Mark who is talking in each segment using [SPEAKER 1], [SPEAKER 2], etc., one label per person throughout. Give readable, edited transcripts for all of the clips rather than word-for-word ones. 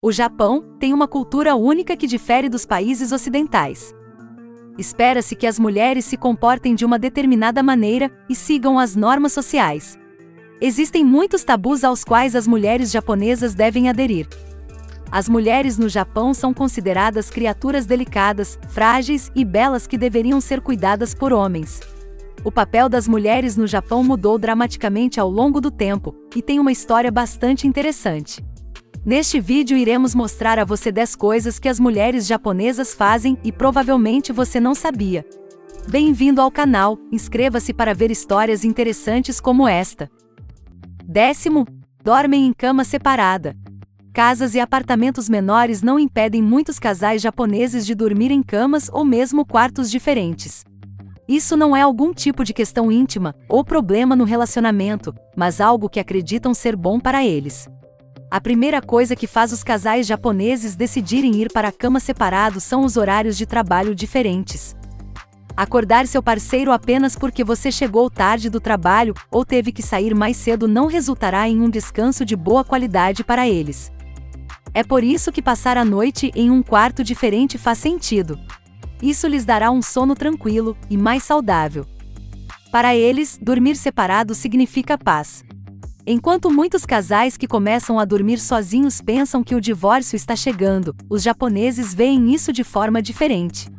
[SPEAKER 1] O Japão tem uma cultura única que difere dos países ocidentais. Espera-se que as mulheres se comportem de uma determinada maneira e sigam as normas sociais. Existem muitos tabus aos quais as mulheres japonesas devem aderir. As mulheres no Japão são consideradas criaturas delicadas, frágeis e belas que deveriam ser cuidadas por homens. O papel das mulheres no Japão mudou dramaticamente ao longo do tempo, e tem uma história bastante interessante. Neste vídeo iremos mostrar a você 10 coisas que as mulheres japonesas fazem e provavelmente você não sabia. Bem-vindo ao canal, inscreva-se para ver histórias interessantes como esta. 10º. Dormem em cama separada. Casas e apartamentos menores não impedem muitos casais japoneses de dormir em camas ou mesmo quartos diferentes. Isso não é algum tipo de questão íntima ou problema no relacionamento, mas algo que acreditam ser bom para eles. A primeira coisa que faz os casais japoneses decidirem ir para a cama separados são os horários de trabalho diferentes. Acordar seu parceiro apenas porque você chegou tarde do trabalho ou teve que sair mais cedo não resultará em um descanso de boa qualidade para eles. É por isso que passar a noite em um quarto diferente faz sentido. Isso lhes dará um sono tranquilo e mais saudável. Para eles, dormir separado significa paz. Enquanto muitos casais que começam a dormir sozinhos pensam que o divórcio está chegando, os japoneses veem isso de forma diferente.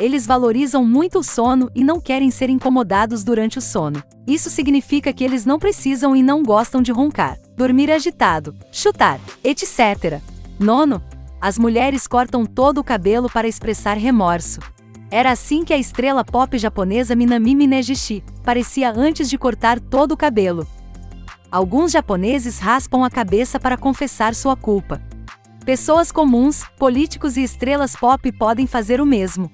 [SPEAKER 1] Eles valorizam muito o sono e não querem ser incomodados durante o sono. Isso significa que eles não precisam e não gostam de roncar, dormir agitado, chutar, etc. 9. As mulheres cortam todo o cabelo para expressar remorso. Era assim que a estrela pop japonesa Minami Minegishi parecia antes de cortar todo o cabelo. Alguns japoneses raspam a cabeça para confessar sua culpa. Pessoas comuns, políticos e estrelas pop podem fazer o mesmo.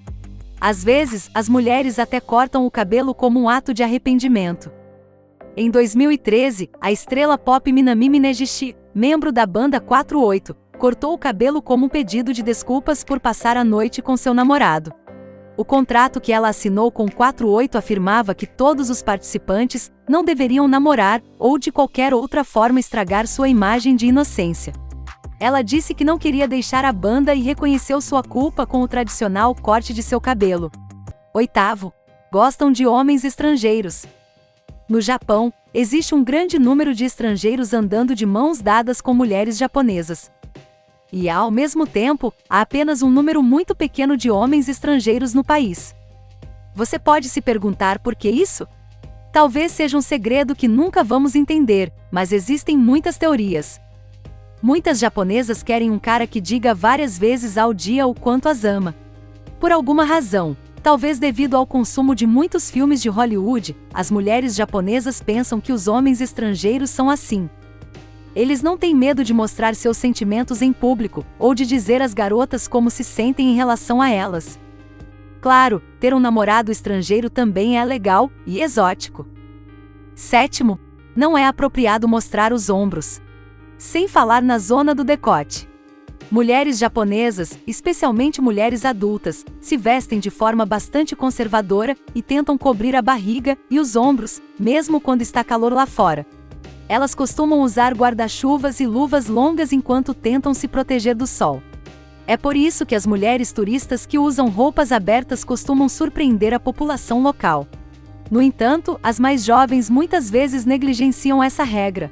[SPEAKER 1] Às vezes, as mulheres até cortam o cabelo como um ato de arrependimento. Em 2013, a estrela pop Minami Minegishi, membro da banda 48, cortou o cabelo como um pedido de desculpas por passar a noite com seu namorado. O contrato que ela assinou com 48 afirmava que todos os participantes não deveriam namorar ou de qualquer outra forma estragar sua imagem de inocência. Ela disse que não queria deixar a banda e reconheceu sua culpa com o tradicional corte de seu cabelo. 8. Gostam de homens estrangeiros. No Japão, existe um grande número de estrangeiros andando de mãos dadas com mulheres japonesas. E, ao mesmo tempo, há apenas um número muito pequeno de homens estrangeiros no país. Você pode se perguntar por que isso? Talvez seja um segredo que nunca vamos entender, mas existem muitas teorias. Muitas japonesas querem um cara que diga várias vezes ao dia o quanto as ama. Por alguma razão, talvez devido ao consumo de muitos filmes de Hollywood, as mulheres japonesas pensam que os homens estrangeiros são assim. Eles não têm medo de mostrar seus sentimentos em público, ou de dizer às garotas como se sentem em relação a elas. Claro, ter um namorado estrangeiro também é legal e exótico. 7. Não é apropriado mostrar os ombros. Sem falar na zona do decote. Mulheres japonesas, especialmente mulheres adultas, se vestem de forma bastante conservadora e tentam cobrir a barriga e os ombros, mesmo quando está calor lá fora. Elas costumam usar guarda-chuvas e luvas longas enquanto tentam se proteger do sol. É por isso que as mulheres turistas que usam roupas abertas costumam surpreender a população local. No entanto, as mais jovens muitas vezes negligenciam essa regra.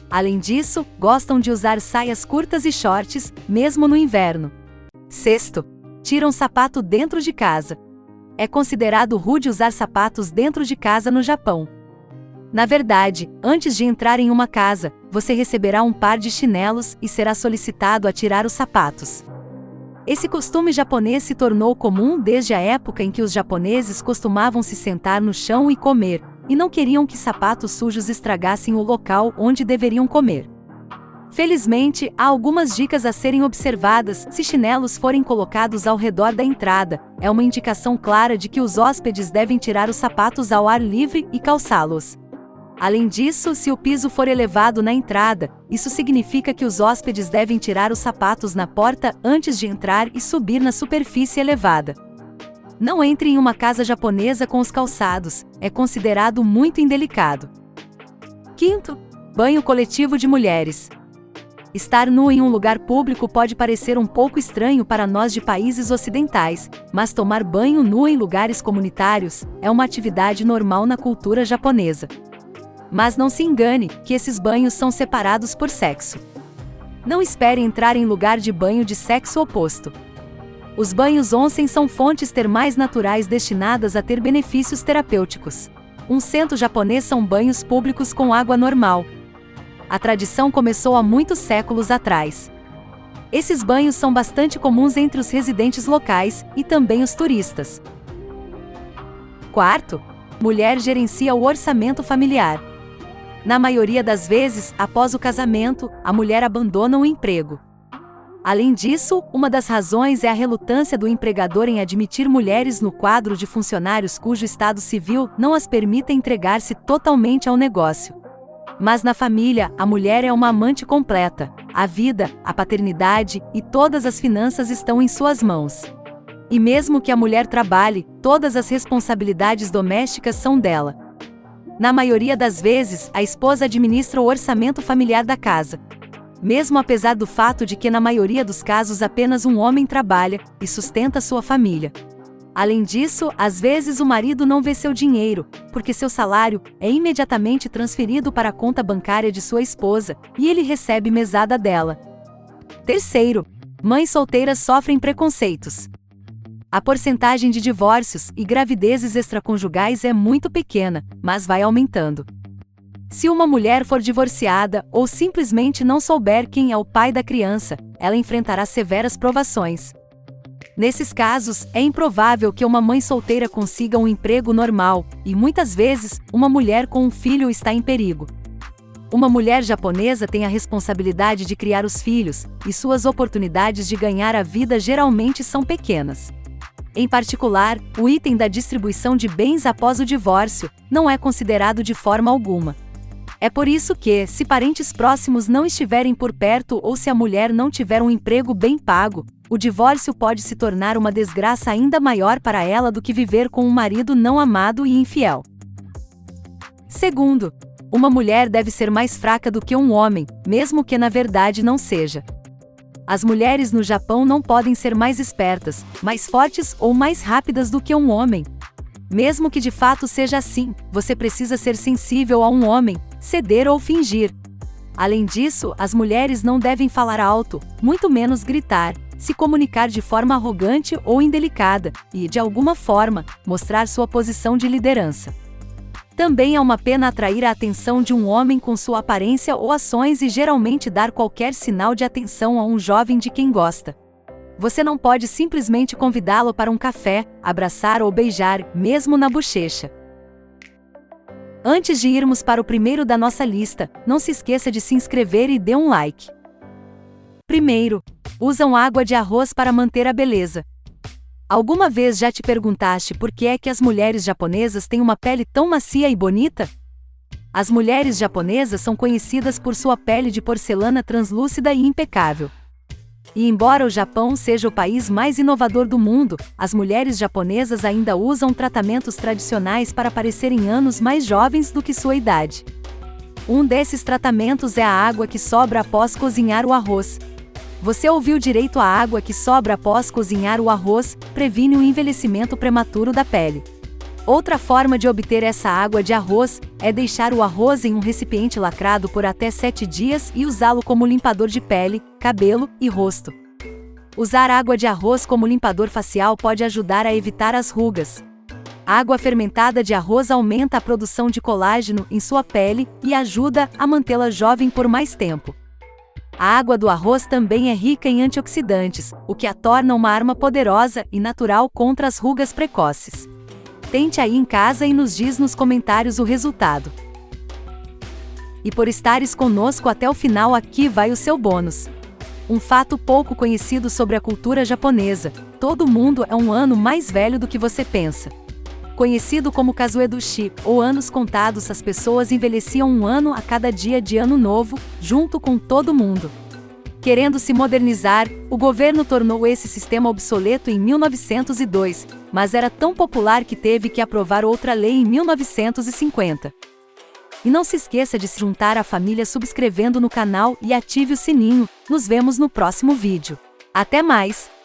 [SPEAKER 1] Além disso, gostam de usar saias curtas e shorts, mesmo no inverno. 6. Tiram sapato dentro de casa. É considerado rude usar sapatos dentro de casa no Japão. Na verdade, antes de entrar em uma casa, você receberá um par de chinelos e será solicitado a tirar os sapatos. Esse costume japonês se tornou comum desde a época em que os japoneses costumavam se sentar no chão e comer, e não queriam que sapatos sujos estragassem o local onde deveriam comer. Felizmente, há algumas dicas a serem observadas. Se chinelos forem colocados ao redor da entrada, é uma indicação clara de que os hóspedes devem tirar os sapatos ao ar livre e calçá-los. Além disso, se o piso for elevado na entrada, isso significa que os hóspedes devem tirar os sapatos na porta antes de entrar e subir na superfície elevada. Não entre em uma casa japonesa com os calçados, é considerado muito indelicado. 5. Banho coletivo de mulheres. Estar nu em um lugar público pode parecer um pouco estranho para nós de países ocidentais, mas tomar banho nu em lugares comunitários é uma atividade normal na cultura japonesa. Mas não se engane, que esses banhos são separados por sexo. Não espere entrar em lugar de banho de sexo oposto. Os banhos onsen são fontes termais naturais destinadas a ter benefícios terapêuticos. Um centro japonês são banhos públicos com água normal. A tradição começou há muitos séculos atrás. Esses banhos são bastante comuns entre os residentes locais e também os turistas. Quarto, mulher gerencia o orçamento familiar. Na maioria das vezes, após o casamento, a mulher abandona o emprego. Além disso, uma das razões é a relutância do empregador em admitir mulheres no quadro de funcionários cujo estado civil não as permita entregar-se totalmente ao negócio. Mas na família, a mulher é uma amante completa. A vida, a paternidade e todas as finanças estão em suas mãos. E mesmo que a mulher trabalhe, todas as responsabilidades domésticas são dela. Na maioria das vezes, a esposa administra o orçamento familiar da casa. Mesmo apesar do fato de que na maioria dos casos apenas um homem trabalha e sustenta sua família. Além disso, às vezes o marido não vê seu dinheiro, porque seu salário é imediatamente transferido para a conta bancária de sua esposa, e ele recebe mesada dela. Terceiro, mães solteiras sofrem preconceitos. A porcentagem de divórcios e gravidezes extraconjugais é muito pequena, mas vai aumentando. Se uma mulher for divorciada ou simplesmente não souber quem é o pai da criança, ela enfrentará severas provações. Nesses casos, é improvável que uma mãe solteira consiga um emprego normal, e muitas vezes, uma mulher com um filho está em perigo. Uma mulher japonesa tem a responsabilidade de criar os filhos, e suas oportunidades de ganhar a vida geralmente são pequenas. Em particular, o item da distribuição de bens após o divórcio não é considerado de forma alguma. É por isso que, se parentes próximos não estiverem por perto ou se a mulher não tiver um emprego bem pago, o divórcio pode se tornar uma desgraça ainda maior para ela do que viver com um marido não amado e infiel. Segundo, uma mulher deve ser mais fraca do que um homem, mesmo que na verdade não seja. As mulheres no Japão não podem ser mais espertas, mais fortes ou mais rápidas do que um homem. Mesmo que de fato seja assim, você precisa ser sensível a um homem, ceder ou fingir. Além disso, as mulheres não devem falar alto, muito menos gritar, se comunicar de forma arrogante ou indelicada, e, de alguma forma, mostrar sua posição de liderança. Também é uma pena atrair a atenção de um homem com sua aparência ou ações e geralmente dar qualquer sinal de atenção a um jovem de quem gosta. Você não pode simplesmente convidá-lo para um café, abraçar ou beijar, mesmo na bochecha. Antes de irmos para o primeiro da nossa lista, não se esqueça de se inscrever e dê um like. Primeiro, usam água de arroz para manter a beleza. Alguma vez já te perguntaste por que é que as mulheres japonesas têm uma pele tão macia e bonita? As mulheres japonesas são conhecidas por sua pele de porcelana translúcida e impecável. E embora o Japão seja o país mais inovador do mundo, as mulheres japonesas ainda usam tratamentos tradicionais para parecerem anos mais jovens do que sua idade. Um desses tratamentos é a água que sobra após cozinhar o arroz. Você ouviu direito, a água que sobra após cozinhar o arroz previne o envelhecimento prematuro da pele. Outra forma de obter essa água de arroz é deixar o arroz em um recipiente lacrado por até 7 dias e usá-lo como limpador de pele, cabelo e rosto. Usar água de arroz como limpador facial pode ajudar a evitar as rugas. A água fermentada de arroz aumenta a produção de colágeno em sua pele e ajuda a mantê-la jovem por mais tempo. A água do arroz também é rica em antioxidantes, o que a torna uma arma poderosa e natural contra as rugas precoces. Tente aí em casa e nos diz nos comentários o resultado. E por estares conosco até o final, aqui vai o seu bônus. Um fato pouco conhecido sobre a cultura japonesa: todo mundo é um ano mais velho do que você pensa. Conhecido como Kazuedushi, ou anos contados, as pessoas envelheciam um ano a cada dia de ano novo, junto com todo mundo. Querendo se modernizar, o governo tornou esse sistema obsoleto em 1902, mas era tão popular que teve que aprovar outra lei em 1950. E não se esqueça de se juntar à família subscrevendo no canal e ative o sininho. Nos vemos no próximo vídeo. Até mais!